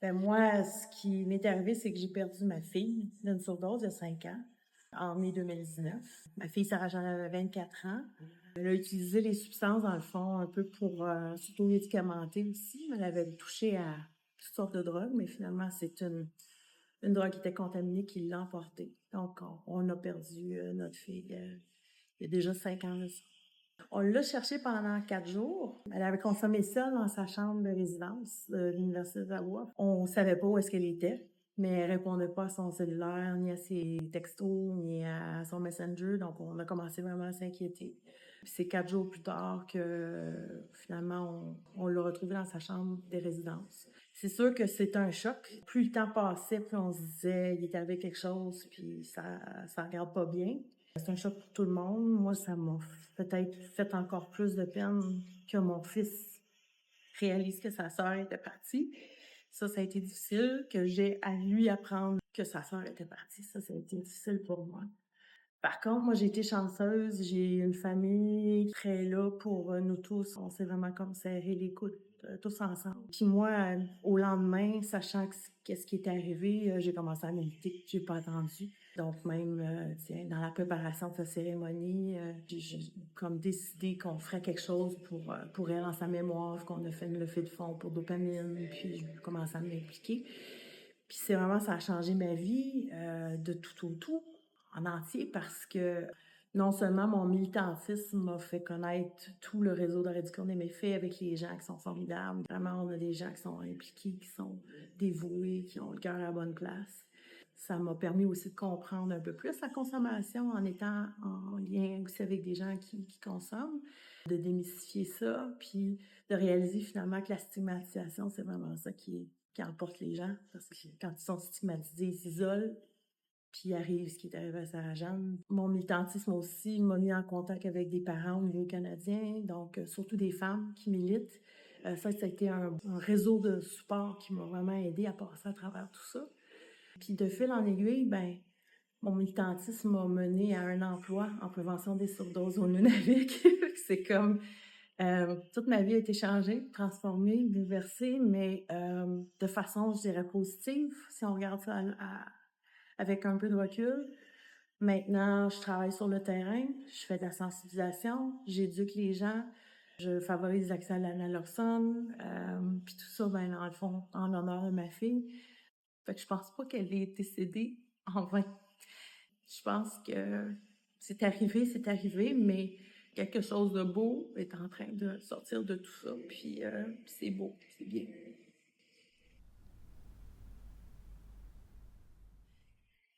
Ben moi, ce qui m'est arrivé, c'est que j'ai perdu ma fille d'une surdose il y a 5 ans, en mai 2019. Ma fille Sarah-Jeanne avait 24 ans. Elle a utilisé les substances, dans le fond, un peu pour s'auto-médicamenter aussi. Elle avait touché à toutes sortes de drogues, mais finalement, c'est une drogue qui était contaminée qui l'a emportée. Donc, on a perdu notre fille il y a déjà 5 ans de ça. On l'a cherchée pendant 4 jours. Elle avait consommé ça dans sa chambre de résidence de l'Université d'Ottawa. On savait pas où est-ce qu'elle était, mais elle répondait pas à son cellulaire, ni à ses textos, ni à son Messenger. Donc, on a commencé vraiment à s'inquiéter. Puis c'est 4 jours plus tard que, finalement, on l'a retrouvée dans sa chambre des résidences. C'est sûr que c'est un choc. Plus le temps passait, plus on se disait, il est arrivé quelque chose, puis ça regarde pas bien. C'est un choc pour tout le monde. Moi, ça m'a peut-être fait encore plus de peine que mon fils réalise que sa sœur était partie. Ça a été difficile, que j'ai à lui apprendre que sa sœur était partie. Ça a été difficile pour moi. Par contre, moi, j'ai été chanceuse. J'ai une famille très là pour nous tous. On s'est vraiment comme serré les coudes tous ensemble. Puis moi, au lendemain, sachant qu'est-ce qui était arrivé, j'ai commencé à méditer. J'ai pas attendu. Donc même, dans la préparation de sa cérémonie, j'ai comme décidé qu'on ferait quelque chose pour elle en sa mémoire, qu'on a fait une levée de fonds pour dopamine, puis j'ai commencé à m'impliquer. Puis c'est vraiment, ça a changé ma vie de tout au tout, en entier, parce que non seulement mon militantisme m'a fait connaître tout le réseau de réduction des méfaits avec les gens qui sont formidables. Vraiment, on a des gens qui sont impliqués, qui sont dévoués, qui ont le cœur à la bonne place. Ça m'a permis aussi de comprendre un peu plus la consommation en étant en lien aussi avec des gens qui consomment, de démystifier ça, puis de réaliser finalement que la stigmatisation, c'est vraiment ça qui emporte les gens, parce que quand ils sont stigmatisés, ils s'isolent, puis arrive ce qui est arrivé à Sarah-Jeanne. Mon militantisme aussi m'a mis en contact avec des parents au niveau canadien, donc surtout des femmes qui militent. Ça a été un réseau de support qui m'a vraiment aidé à passer à travers tout ça. Puis de fil en aiguille, ben mon militantisme m'a mené à un emploi en prévention des surdoses au Nunavik. C'est comme toute ma vie a été changée, transformée, bouleversée, mais de façon, je dirais, positive, si on regarde ça avec un peu de recul. Maintenant, je travaille sur le terrain, je fais de la sensibilisation, j'éduque les gens, je favorise l'accès à l'analoxone, puis tout ça, ben, dans le fond, en l'honneur de ma fille. Fait que je pense pas qu'elle ait décédé en vain. Je pense que c'est arrivé, mais quelque chose de beau est en train de sortir de tout ça, puis c'est beau, c'est bien.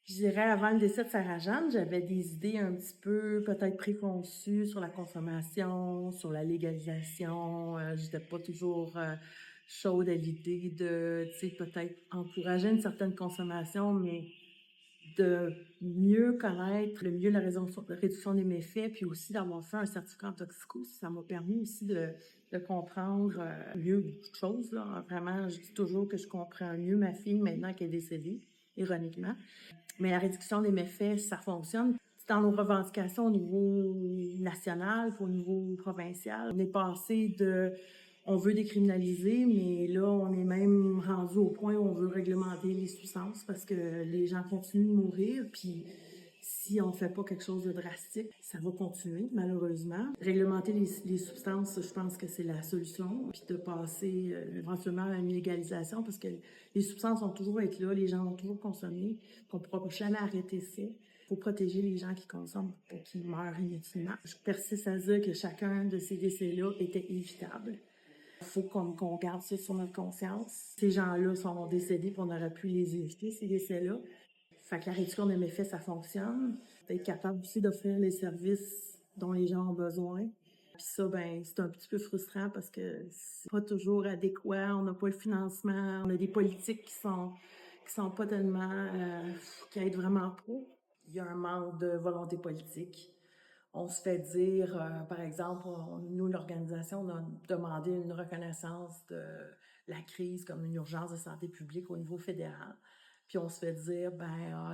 Je dirais, avant le décès de Sarah-Jeanne, j'avais des idées un petit peu peut-être préconçues sur la consommation, sur la légalisation. J'étais pas toujours chaude à l'idée de, tu sais, peut-être encourager une certaine consommation, mais de mieux connaître le mieux la réduction des méfaits, puis aussi d'avoir fait un certificat en toxico, ça m'a permis aussi de comprendre mieux beaucoup de choses. Là. Vraiment, je dis toujours que je comprends mieux ma fille maintenant qu'elle est décédée, ironiquement. Mais la réduction des méfaits, ça fonctionne. Dans nos revendications au niveau national, au niveau provincial, on est passé de on veut décriminaliser, mais là, on est même rendu au point où on veut réglementer les substances parce que les gens continuent de mourir, puis si on fait pas quelque chose de drastique, ça va continuer, malheureusement. Réglementer les substances, je pense que c'est la solution, puis de passer éventuellement à une légalisation, parce que les substances vont toujours être là, les gens vont toujours consommer, qu'on ne pourra jamais arrêter ça. Il faut protéger les gens qui consomment pour qu'ils meurent inutilement. Je persiste à dire que chacun de ces décès-là était évitable. Il faut qu'on garde ça sur notre conscience. Ces gens-là sont décédés, puis on aurait pu les éviter, ces décès-là. Fait que la réduction des méfaits, ça fonctionne. D'être capable aussi d'offrir les services dont les gens ont besoin. Puis ça, ben, c'est un petit peu frustrant parce que c'est pas toujours adéquat. On n'a pas le financement. On a des politiques qui sont pas tellement, qui aident vraiment pas. Il y a un manque de volonté politique. On se fait dire, par exemple, nous, l'organisation, on a demandé une reconnaissance de la crise comme une urgence de santé publique au niveau fédéral. Puis on se fait dire,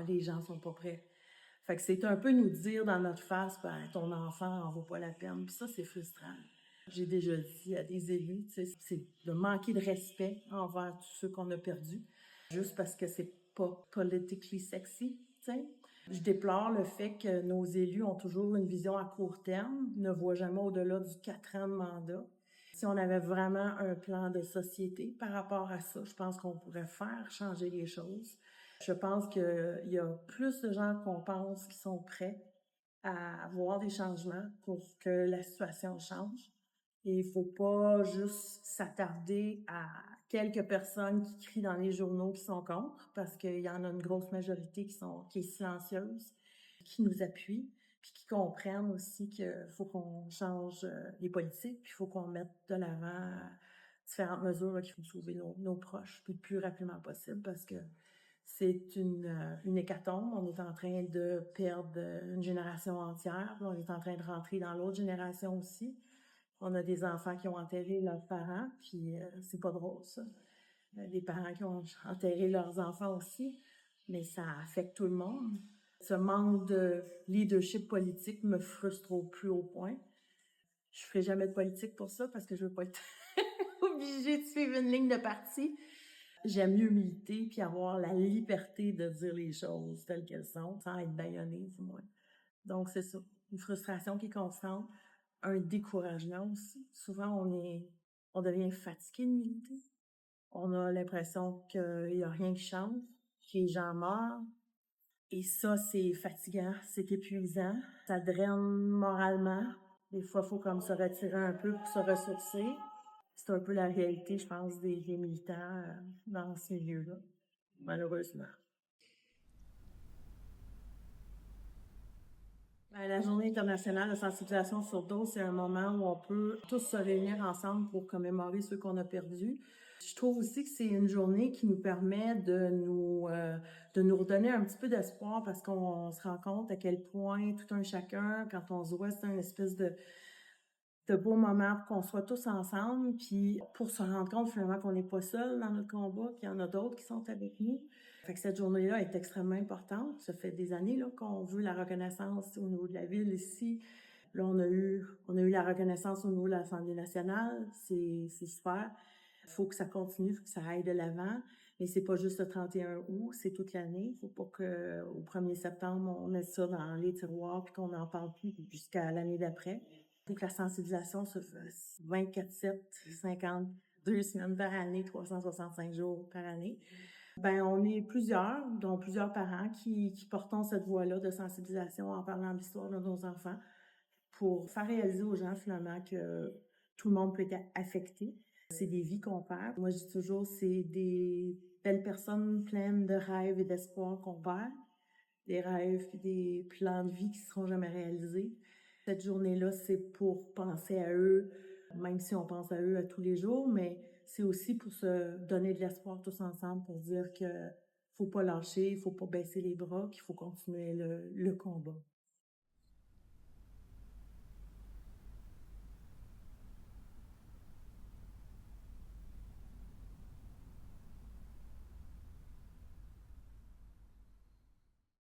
les gens sont pas prêts. Fait que c'est un peu nous dire dans notre face, ton enfant en vaut pas la peine. Puis ça, c'est frustrant. J'ai déjà dit à des élus, tu sais, c'est de manquer de respect envers tous ceux qu'on a perdus, juste parce que c'est pas politically sexy, tu sais. Je déplore le fait que nos élus ont toujours une vision à court terme, ne voient jamais au-delà du 4 ans de mandat. Si on avait vraiment un plan de société par rapport à ça, je pense qu'on pourrait faire changer les choses. Je pense qu'il y a plus de gens qu'on pense qui sont prêts à voir des changements pour que la situation change. Et il faut pas juste s'attarder à quelques personnes qui crient dans les journaux qui sont contre, parce qu'il y en a une grosse majorité qui est silencieuse, qui nous appuie, puis qui comprennent aussi qu'il faut qu'on change les politiques, puis il faut qu'on mette de l'avant différentes mesures là, qui vont sauver nos proches le plus rapidement possible, parce que c'est une hécatombe. On est en train de perdre une génération entière. On est en train de rentrer dans l'autre génération aussi. On a des enfants qui ont enterré leurs parents, puis c'est pas drôle, ça. Des parents qui ont enterré leurs enfants aussi, mais ça affecte tout le monde. Ce manque de leadership politique me frustre au plus haut point. Je ferai jamais de politique pour ça parce que je veux pas être obligée de suivre une ligne de parti. J'aime mieux militer puis avoir la liberté de dire les choses telles qu'elles sont, sans être bâillonnée, du moins. Donc, c'est ça. Une frustration qui est constante, un découragement aussi. Souvent, on devient fatigué de militer. On a l'impression qu'il n'y a rien qui change, que les gens meurent. Et ça, c'est fatigant, c'est épuisant. Ça draine moralement. Des fois, il faut comme se retirer un peu pour se ressourcer. C'est un peu la réalité, je pense, des militants dans ce milieu-là, malheureusement. La Journée internationale de sensibilisation sur l'eau, c'est un moment où on peut tous se réunir ensemble pour commémorer ceux qu'on a perdus. Je trouve aussi que c'est une journée qui nous permet de nous redonner un petit peu d'espoir parce qu'on se rend compte à quel point tout un chacun, quand on se voit, c'est une espèce de beaux moments pour qu'on soit tous ensemble, puis pour se rendre compte finalement qu'on n'est pas seul dans notre combat, qu'il y en a d'autres qui sont avec nous. Fait que cette journée-là est extrêmement importante. Ça fait des années là, qu'on veut la reconnaissance au niveau de la ville ici. Là, on a eu la reconnaissance au niveau de l'Assemblée nationale. C'est super. Il faut que ça continue, il faut que ça aille de l'avant. Mais c'est pas juste le 31 août, c'est toute l'année. Il faut pas qu'au 1er septembre, on mette ça dans les tiroirs puis qu'on n'en parle plus jusqu'à l'année d'après. Il faut que la sensibilisation se fasse 24/7, 52 semaines par année, 365 jours par année. On est plusieurs, dont plusieurs parents, qui portons cette voie-là de sensibilisation en parlant de l'histoire de nos enfants pour faire réaliser aux gens finalement que tout le monde peut être affecté. C'est des vies qu'on perd. Moi, je dis toujours, c'est des belles personnes pleines de rêves et d'espoir qu'on perd. Des rêves et des plans de vie qui ne seront jamais réalisés. Cette journée-là, c'est pour penser à eux, même si on pense à eux à tous les jours, mais c'est aussi pour se donner de l'espoir tous ensemble, pour dire que faut pas lâcher, il faut pas baisser les bras, qu'il faut continuer le combat.